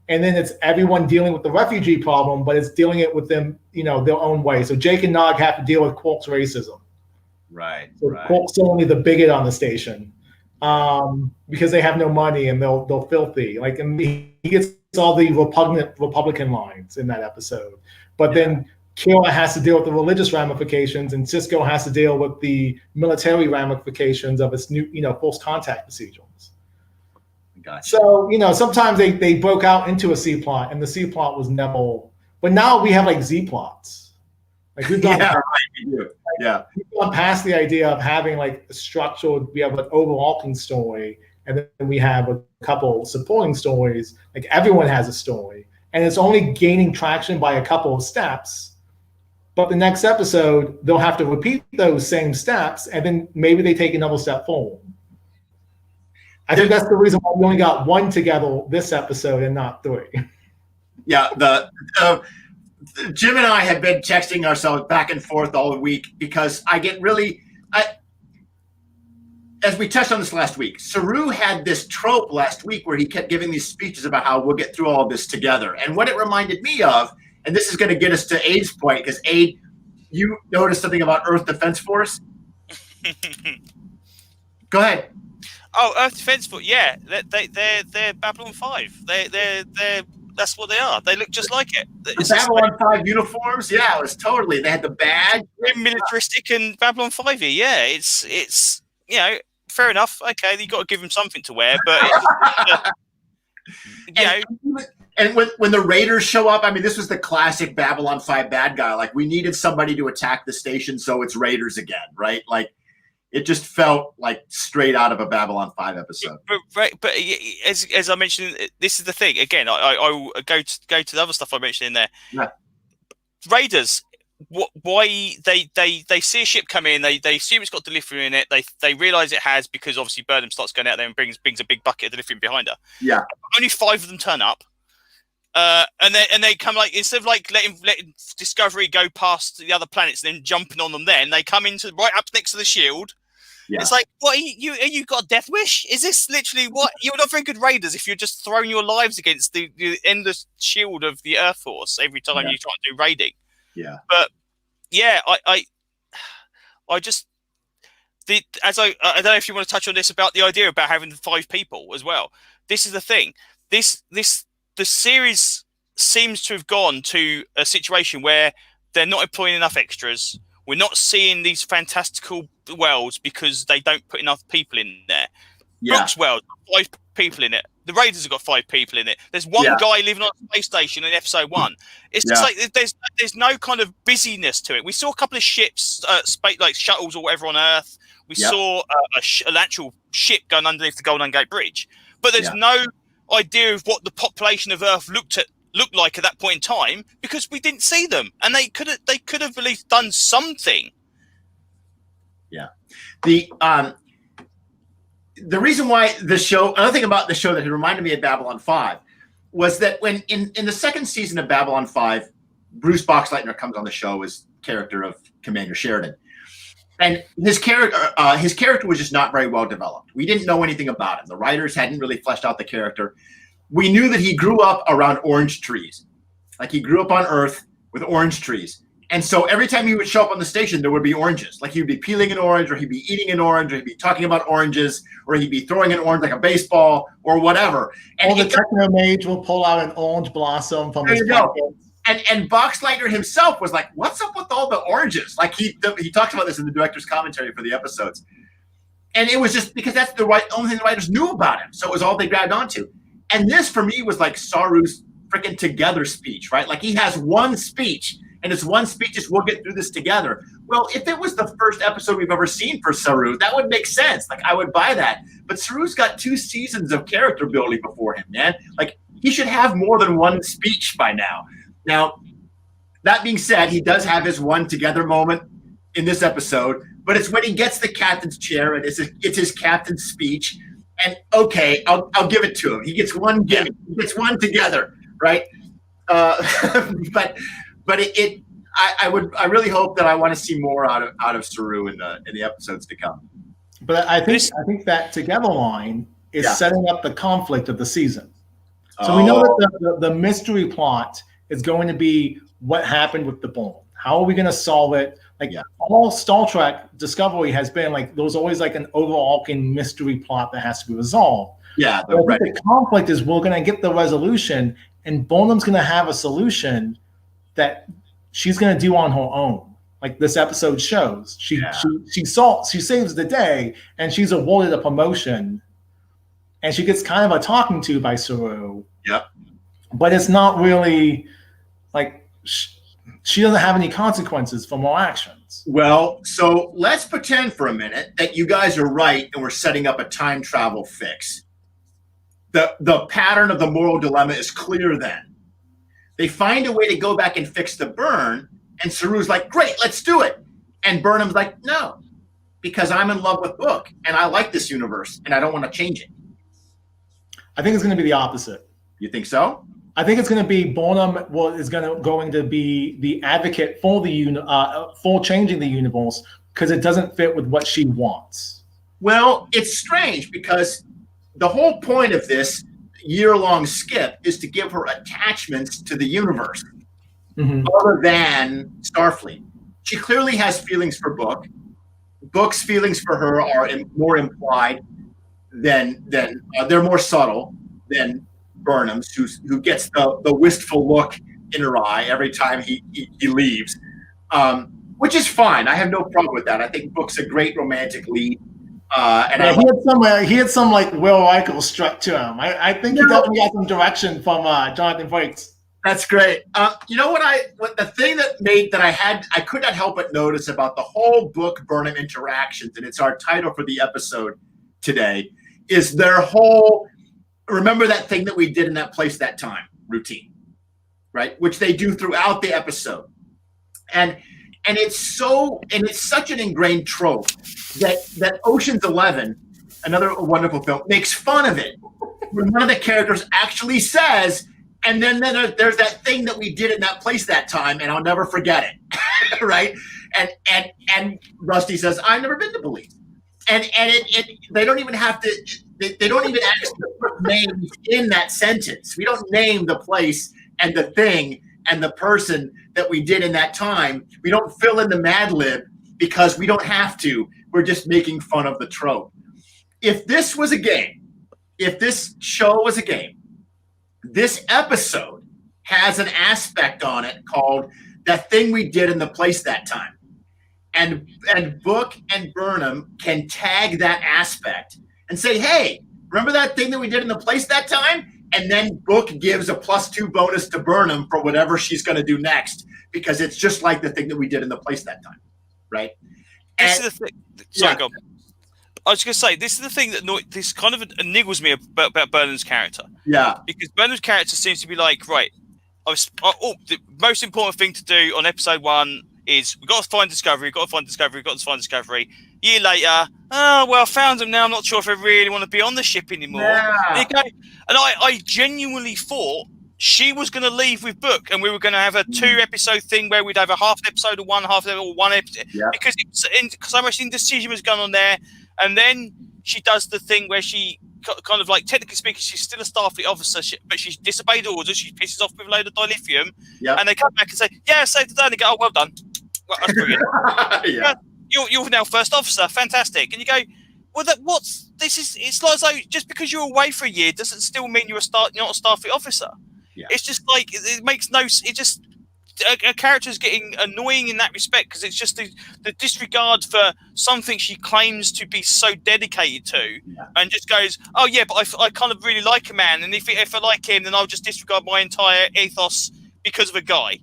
and then it's everyone dealing with the refugee problem, but it's dealing it with them, their own way. So Jake and Nog have to deal with Quark's racism. Right. So Quark's only the bigot on the station. Because they have no money and they'll filthy. And he gets all the repugnant Republican lines in that episode. But then Kira has to deal with the religious ramifications, and Cisco has to deal with the military ramifications of its new, forced contact procedures. Gotcha. So, sometimes they broke out into a C plot, and the C plot was never. But now we have like Z plots. Like we've gone we've gone past the idea of having like a structured. We have an overarching story, and then we have a couple supporting stories. Like everyone has a story, and it's only gaining traction by a couple of steps. But the next episode, they'll have to repeat those same steps, and then maybe they take another step forward. I think that's the reason why we only got 1 together this episode and not 3. Yeah, Jim and I have been texting ourselves back and forth all week because I get really, as we touched on this last week, Saru had this trope last week where he kept giving these speeches about how we'll get through all of this together. And what it reminded me of, and this is going to get us to Aid's point, because Aid, you noticed something about Earth Defense Force? Go ahead. Oh, Earth Defense Force, yeah. They're Babylon 5. They're that's what they are. They look just like it. It's Babylon 5 uniforms? Yeah, it was totally. They had the badge. Militaristic and Babylon 5-y, yeah. It's fair enough. Okay, you got to give him something to wear, but it just, and when the Raiders show up, I mean, this was the classic Babylon 5 bad guy. Like, we needed somebody to attack the station, so it's Raiders again, right? Like, it just felt like straight out of a Babylon 5 episode. But as I mentioned, this is the thing. Again, I go to the other stuff I mentioned in there. Yeah. Raiders, why they see a ship come in, they assume it's got delivery in it. They realize it has, because obviously Burnham starts going out there and brings a big bucket of delivery behind her. Yeah. Only 5 of them turn up. And they come, like, instead of like letting Discovery go past the other planets and then jumping on them, then they come into right up next to the shield. Yeah. It's like, what, you got a death wish? Is this literally what? You're not very good Raiders if you're just throwing your lives against the endless shield of the Earth Force every time you try to do raiding. Yeah. But yeah, I just I don't know if you want to touch on this about the idea about having 5 people as well. This is the thing. The series seems to have gone to a situation where they're not employing enough extras. We're not seeing these fantastical worlds because they don't put enough people in there. Yeah. Brooks World, 5 people in it. The Raiders have got 5 people in it. There's one guy living on a space station in episode 1. It's just like there's no kind of busyness to it. We saw a couple of ships, space like shuttles or whatever on Earth. We saw an actual ship going underneath the Golden Gate Bridge, but there's no idea of what the population of Earth looked like at that point in time, because we didn't see them, and they could have at least done something. Yeah. The reason why the show, another thing about the show that reminded me of Babylon 5 was that when in the second season of Babylon 5, Bruce Boxleitner comes on the show as character of Commander Sheridan. And his character was just not very well developed. We didn't know anything about him. The writers hadn't really fleshed out the character. We knew that he grew up around orange trees. Like, he grew up on Earth with orange trees. And so every time he would show up on the station, there would be oranges. Like, he would be peeling an orange, or he'd be eating an orange, or he'd be talking about oranges, or he'd be throwing an orange like a baseball or whatever. And the techno mage will pull out an orange blossom from his pocket. And Boxleitner himself was like, what's up with all the oranges? Like, he talks about this in the director's commentary for the episodes. And it was just because that's the only thing the writers knew about him. So it was all they grabbed onto. And this, for me, was like Saru's freaking together speech, right? Like, he has one speech, and it's one speech is, we'll get through this together. Well, if it was the first episode we've ever seen for Saru, that would make sense. Like, I would buy that. But Saru's got 2 seasons of character building before him, man. Like, he should have more than one speech by now. Now, that being said, he does have his one together moment in this episode, but it's when he gets the captain's chair, and it's his captain's speech. And okay, I'll give it to him. He gets one gimme. He gets one together, right? But I really hope that I want to see more out of Saru in the episodes to come. But I think that together line is setting up the conflict of the season. So we know that the mystery plot is going to be what happened with the bomb. How are we going to solve it? Like, all Star Trek Discovery has been like, there was always like an overarching mystery plot that has to be resolved. Yeah. The conflict is, we're going to get the resolution, and Burnham's going to have a solution that she's going to do on her own. Like this episode shows, she saves the day, and she's awarded a promotion, and she gets kind of a talking to by Saru. Yep. But it's not really like she doesn't have any consequences from her actions. Well, so let's pretend for a minute that you guys are right and we're setting up a time travel fix. The pattern of the moral dilemma is clear then. They find a way to go back and fix the burn, and Saru's like, great, let's do it. And Burnham's like, no, because I'm in love with Book, and I like this universe, and I don't want to change it. I think it's going to be the opposite. You think so? I think it's going to be Burnham is going to be the advocate for for changing the universe, because it doesn't fit with what she wants. Well, it's strange, because the whole point of this year-long skip is to give her attachments to the universe, other than Starfleet. She clearly has feelings for Book. Book's feelings for her are more implied than they're more subtle than Burnham's, who gets the wistful look in her eye every time he leaves, which is fine. I have no problem with that. I think Book's a great romantic lead. And he had some like Will Reichel strut to him. I think he definitely got some direction from Jonathan Frakes. That's great. You know what the thing I could not help but notice about the whole book Burnham interactions, and it's our title for the episode today, is their whole remember that thing that we did in that place that time routine, right? Which they do throughout the episode. And it's such an ingrained trope that Ocean's 11, another wonderful film, makes fun of it. When one of the characters actually says, and then there's that thing that we did in that place that time, and I'll never forget it, right? And Rusty says, "I've never been to Belize," and they don't even have to. They don't even actually put names in that sentence. We don't name the place and the thing and the person that we did in that time. We don't fill in the Mad Lib because we don't have to. We're just making fun of the trope. If this was a game, if this show was a game, this episode has an aspect on it called "That Thing We Did in the Place That Time." And Book and Burnham can tag that aspect and say, "Hey, remember that thing that we did in the place that time?" And then Book gives a +2 bonus to Burnham for whatever she's going to do next, because it's just like the thing that we did in the place that time, right? This is the thing. Sorry, go on. I was going to say, this is the thing that this kind of niggles me about Burnham's character. Yeah. Because Burnham's character seems to be like, right, the most important thing to do on episode 1 is we've got to find Discovery, Year later, well, I found them now. I'm not sure if I really want to be on the ship anymore. Yeah. And I genuinely thought she was going to leave with Book, and we were going to have a 2-episode thing where we'd have a half episode of one, half of one episode. Yeah. Because so much indecision was going on there. And then she does the thing where she kind of like, technically speaking, she's still a Starfleet officer, but she's disobeyed orders. She pisses off with a load of dilithium. Yep. And they come back and say, "Yeah, saved the day." And they go, "Oh, well done. Well, that's brilliant." Yeah. You're now first officer. Fantastic. And you go, well, it's like as though just because you're away for a year doesn't still mean you're not a Starfleet officer. Yeah. It's just like, it makes no, it just, a character's getting annoying in that respect, because it's just the disregard for something she claims to be so dedicated to, and just goes, "Oh yeah, but I kind of really like a man, and if I like him, then I'll just disregard my entire ethos because of a guy."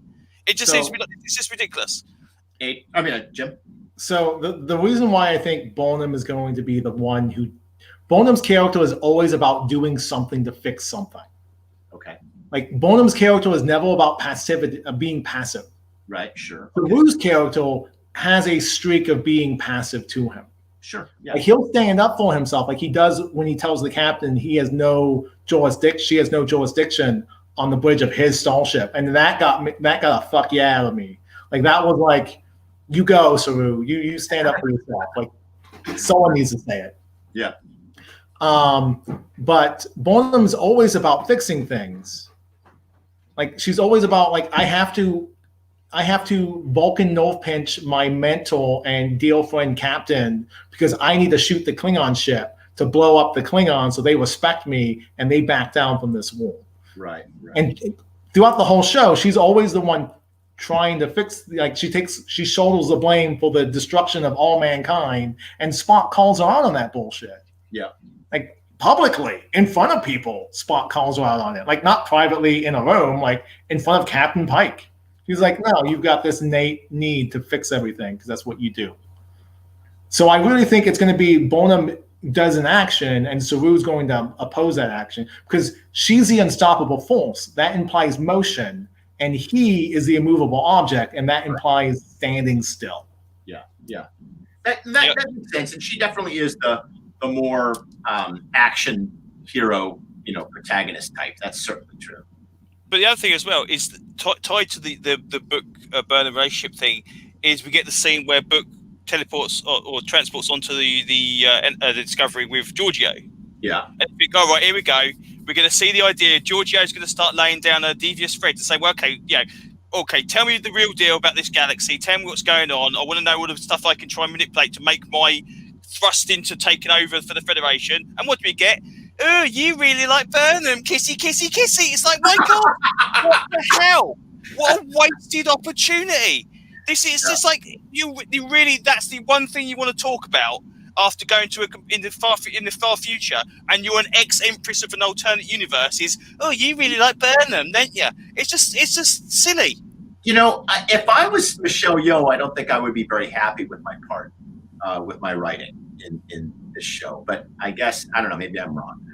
It just seems to be like, it's just ridiculous. Jim. So the reason why I think Burnham is going to be the one who, Burnham's character is always about doing something to fix something. Okay. Like, Burnham's character is never about passivity, being passive. Right, sure. Saru's character has a streak of being passive to him. Sure. Yeah. Like, he'll stand up for himself, like he does when he tells the captain she has no jurisdiction on the bridge of his starship, and that got a fuck yeah out of me. Like, that was like, you go, Saru, you stand up for yourself. Like, someone needs to say it. Yeah. But Burnham's always about fixing things. Like, she's always about, like, I have to Vulcan North pinch my mentor and dear friend captain because I need to shoot the Klingon ship to blow up the Klingon so they respect me and they back down from this war. Right. And throughout the whole show, she's always the one trying to fix, like, she shoulders the blame for the destruction of all mankind, and Spock calls her out on that bullshit. Yeah. Like, publicly, in front of people, Spock calls her out on it. Like, not privately in a room, like in front of Captain Pike. He's like, "No, you've got this innate need to fix everything because that's what you do." So I really think it's going to be Burnham does an action and Saru's going to oppose that action, because she's the unstoppable force. That implies motion, and he is the immovable object, and that implies standing still. Yeah. That makes sense. And she definitely is the more action hero, protagonist type. That's certainly true. But the other thing as well is tied to the Book Burnham relationship thing is we get the scene where Book teleports or transports onto the Discovery with Giorgio. Yeah. And we go, right, here we go. We're going to see the idea. Giorgio's going to start laying down a devious thread to say, well, okay, tell me the real deal about this galaxy. Tell me what's going on. I want to know all the stuff I can try and manipulate to make my thrust into taking over for the Federation. And what do we get? Oh, you really like Burnham. Kissy, kissy, kissy. It's like, my God, what the hell? What a wasted opportunity. This is just like, you really, that's the one thing you want to talk about. after going to in the far future, and you're an ex-empress of an alternate universe, is, oh, you really like Burnham, don't you? It's just silly. If I was Michelle Yeoh, I don't think I would be very happy with my part, with my writing in this show. But I guess, I don't know, maybe I'm wrong.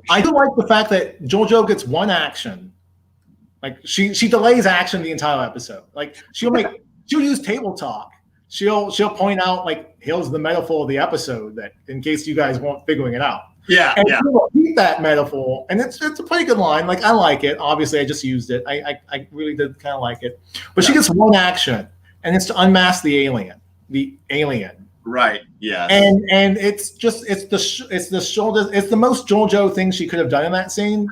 I do like the fact that JoJo gets one action. Like she delays action the entire episode. Like she'll use table talk. She'll point out, like, here's the metaphor of the episode, that in case you guys weren't figuring it out. Yeah, and she'll repeat that metaphor, and it's a pretty good line. Like, I like it. Obviously, I just used it. I really did kind of like it. But she gets one action, and it's to unmask the alien. The alien. Right. Yeah. And it's the most JoJo thing she could have done in that scene.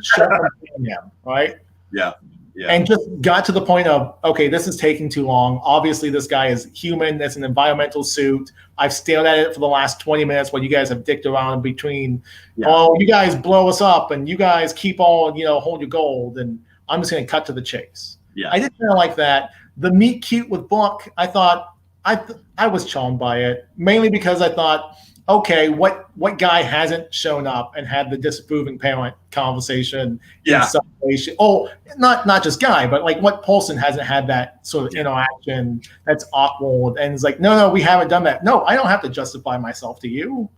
Right. Yeah. Yeah. And just got to the point of, okay, this is taking too long. Obviously, this guy is human. That's an environmental suit. I've stared at it for the last 20 minutes while you guys have dicked around in between. Yeah. Oh, you guys blow us up, and you guys keep on, hold your gold, and I'm just going to cut to the chase. Yeah. I did kind of like that. The meet cute with Book, I thought I was charmed by it, mainly because I thought, okay, what guy hasn't shown up and had the disapproving parent conversation? Yeah. In some way? Oh, not just Guy, but like what Paulson hasn't had that sort of interaction that's awkward, and it's like, no, we haven't done that. No, I don't have to justify myself to you.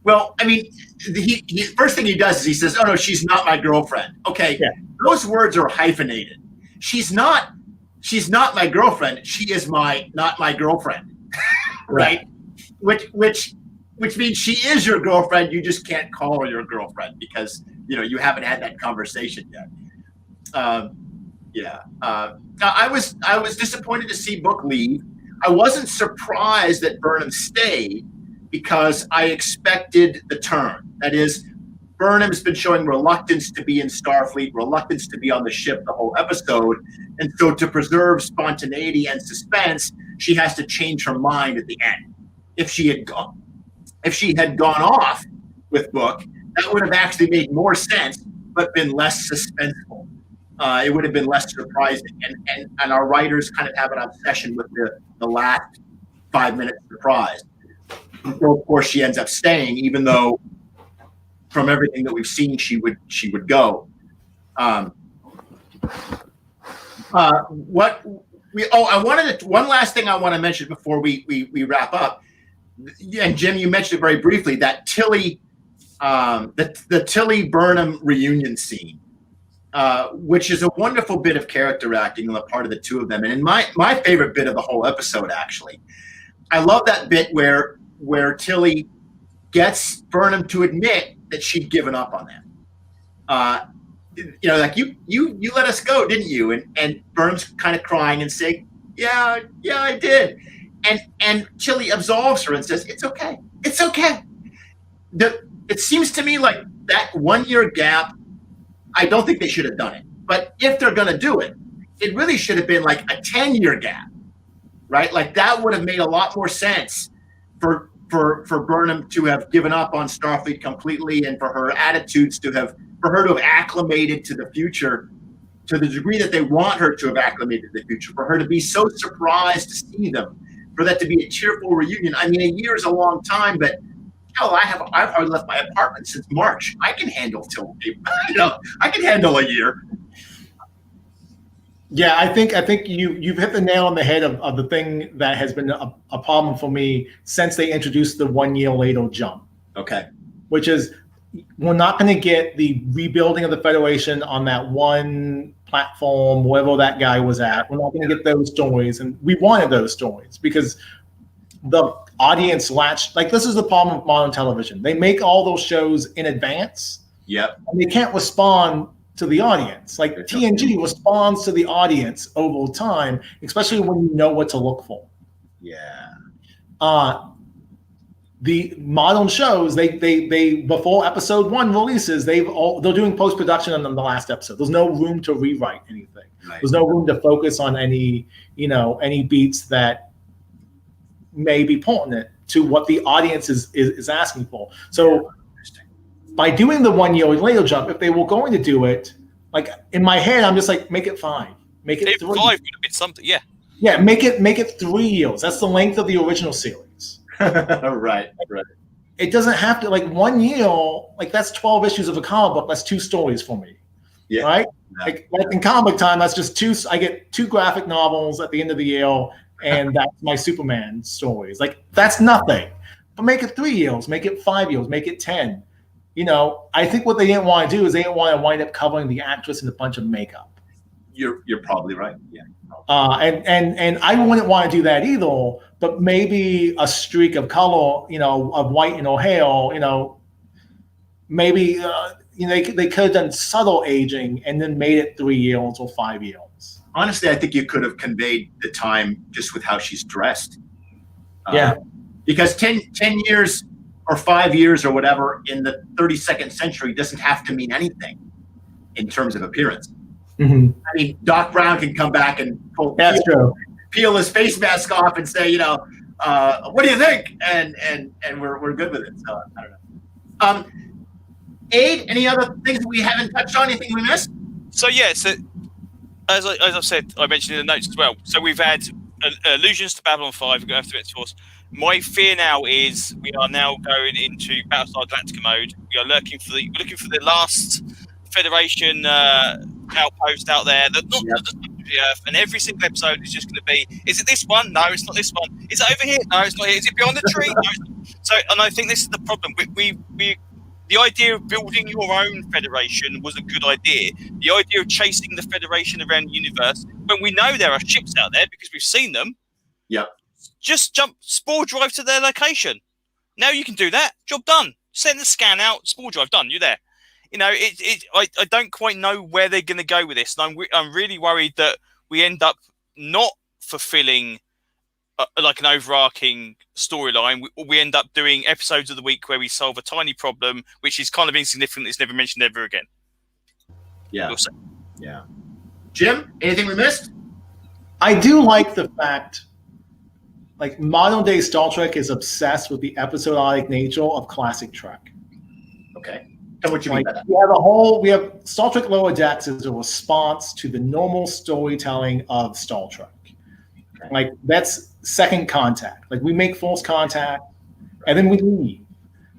Well, I mean, he first thing he does is he says, "Oh no, she's not my girlfriend." Okay, Those words are hyphenated. She's not my girlfriend. She is not my girlfriend, right? Which means she is your girlfriend. You just can't call her your girlfriend because you haven't had that conversation yet. I was disappointed to see Book leave. I wasn't surprised that Burnham stayed because I expected the turn. That is, Burnham's been showing reluctance to be in Starfleet, reluctance to be on the ship the whole episode, and so to preserve spontaneity and suspense, she has to change her mind at the end. If she had gone off with Book, that would have actually made more sense, but been less suspenseful. It would have been less surprising. And our writers kind of have an obsession with the last 5-minute surprise. So of course she ends up staying, even though from everything that we've seen, she would go. One last thing I want to mention before we wrap up. And Jim, you mentioned it very briefly, that Tilly, the Tilly Burnham reunion scene, which is a wonderful bit of character acting on the part of the two of them. And in my favorite bit of the whole episode, actually, I love that bit where Tilly gets Burnham to admit that she'd given up on them. Like you let us go, didn't you? And Burnham's kind of crying and saying, yeah, I did. And Tilly absolves her and says, it's okay. It seems to me like that 1-year gap, I don't think they should have done it. But if they're going to do it, it really should have been like a 10-year gap, right? Like that would have made a lot more sense for Burnham to have given up on Starfleet completely, and for her attitudes for her to have acclimated to the future to the degree that they want her to have acclimated to the future, for her to be so surprised to see them, for that to be a cheerful reunion. I mean, a year is a long time, but hell, I've hardly left my apartment since March. I can handle I can handle a year. Yeah, I think you've hit the nail on the head of the thing that has been a problem for me since they introduced the 1 year later jump. Okay. Which is, we're not going to get the rebuilding of the Federation on that one platform, wherever that guy was at. We're not going to get those stories, and we wanted those stories because the audience latched. Like, this is the problem with modern television. They make all those shows in advance. Yep. And they can't respond to the audience. Like TNG responds to the audience over time, especially when you know what to look for. Yeah. The modern shows, they before episode 1 releases, they're doing post-production on the last episode. There's no room to rewrite anything. Right. There's no room to focus on any beats that may be pertinent to what the audience is asking for. So by doing the 1 year later jump, if they were going to do it, like in my head, I'm just like, make it 5. Make it 3. 5 would have been something, yeah. Yeah, make it 3 years. That's the length of the original series. Right. it doesn't have to, like, 1 year, like, that's 12 issues of a comic book. That's 2 stories for me. Yeah. Right? Yeah. Like in comic time, that's just 2. I get 2 graphic novels at the end of the year, and that's my Superman stories. Like, that's nothing. But make it 3 years, make it 5 years, make it 10. You know, I think what they didn't want to do is they didn't want to wind up covering the actress in a bunch of makeup. You're probably right. Yeah. And I wouldn't want to do that either. But maybe a streak of color, you know, of white in her hair, you know, maybe you know, they could have done subtle aging and then made it 3 years or 5 years. Honestly, I think you could have conveyed the time just with how she's dressed. Yeah. Because 10 years or 5 years or whatever in the 32nd century doesn't have to mean anything in terms of appearance. Mm-hmm. I mean, Doc Brown can come back and peel his face mask off and say, you know, what do you think? And we're good with it. So I don't know. Aid, any other things that we haven't touched on? Anything we missed? So yeah, so as I've said, I mentioned in the notes as well. So we've had allusions to Babylon 5. We've got After Force. My fear now is we are now going into Battlestar Galactica mode. We are looking for the last Federation outpost out there. Not the Earth, and every single episode is just going to be: is it this one? No, it's not this one. Is it over here? No, it's not here. Is it beyond the tree? No, it's not. So, and I think this is the problem. We the idea of building your own Federation was a good idea. The idea of chasing the Federation around the universe, when we know there are ships out there because we've seen them. Yep. Just spore drive to their location. Now you can do that. Job done. Send the scan out. Spore drive done. You're there. You know, I don't quite know where they're going to go with this, and I'm really worried that we end up not fulfilling like an overarching storyline. We end up doing episodes of the week where we solve a tiny problem, which is kind of insignificant. It's never mentioned ever again. Yeah. We'll see. Yeah. Jim, anything we missed? I do like the fact, like, modern day Star Trek is obsessed with the episodic nature of classic Trek. Okay. And what you mean by that? We have Star Trek Lower Decks as a response to the normal storytelling of Star Trek. Okay. Like, that's second contact. Like, we make false contact and then we leave.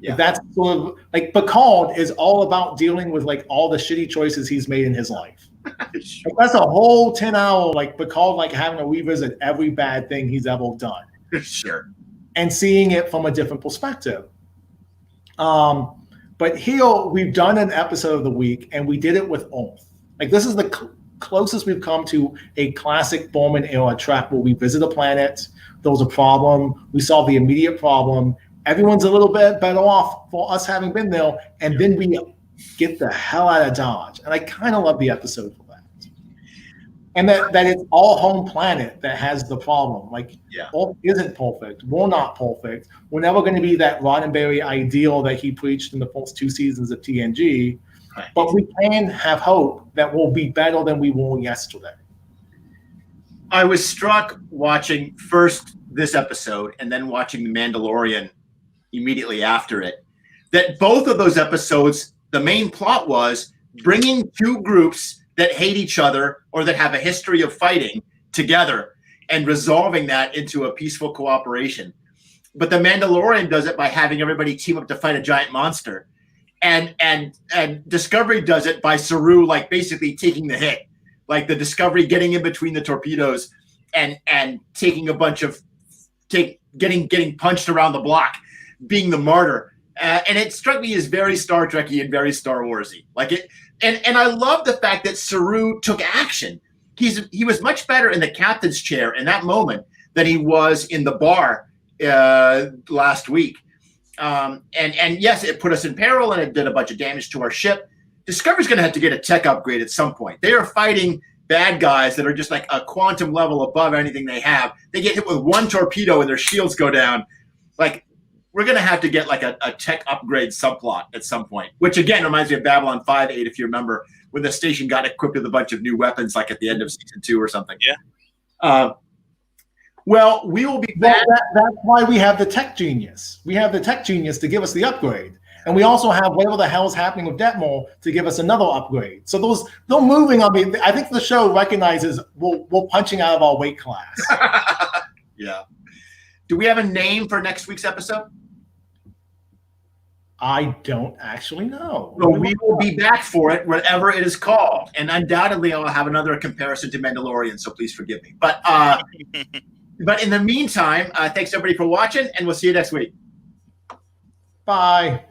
Yeah. That's sort of like Picard is all about dealing with, like, all the shitty choices he's made in his life. Sure. Like, that's a whole 10-hour, like, Picard, like, having to revisit every bad thing he's ever done. Sure. And seeing it from a different perspective. But here we've done an episode of the week, and we did it with Earth. Like, this is the closest we've come to a classic Borman era Trek where we visit a planet. There was a problem. We solve the immediate problem. Everyone's a little bit better off for us having been there, and then we get the hell out of Dodge. And I kind of love the episode for that. And that it's all home planet that has the problem. Like, Earth isn't perfect. We're not perfect. We're never going to be that Roddenberry ideal that he preached in the first 2 seasons of TNG. Right. But we can have hope that we'll be better than we were yesterday. I was struck watching first this episode and then watching The Mandalorian immediately after it, that both of those episodes, the main plot was bringing 2 groups that hate each other or that have a history of fighting together and resolving that into a peaceful cooperation. But The Mandalorian does it by having everybody team up to fight a giant monster. And Discovery does it by Saru, like, basically taking the hit. Like, the Discovery getting in between the torpedoes and taking a bunch of getting punched around the block, being the martyr. And it struck me as very Star Trek-y and very Star Wars-y. Like it, and I love the fact that Saru took action. He was much better in the captain's chair in that moment than he was in the bar last week. And yes, it put us in peril and it did a bunch of damage to our ship. Discovery's going to have to get a tech upgrade at some point. They are fighting bad guys that are just like a quantum level above anything they have. They get hit with 1 torpedo and their shields go down. Like, we're going to have to get like a tech upgrade subplot at some point, which again reminds me of Babylon 5-8, if you remember, when the station got equipped with a bunch of new weapons, like at the end of season 2 or something. Yeah. Well, we will be back. That's why we have the tech genius. We have the tech genius to give us the upgrade. And we also have whatever the hell is happening with Detmore to give us another upgrade. So they're moving. I mean, I think the show recognizes we're punching out of our weight class. Yeah. Do we have a name for next week's episode? I don't actually know. So we will be back for it, whatever it is called, and undoubtedly I'll have another comparison to Mandalorian. So please forgive me. But in the meantime, thanks everybody for watching, and we'll see you next week. Bye.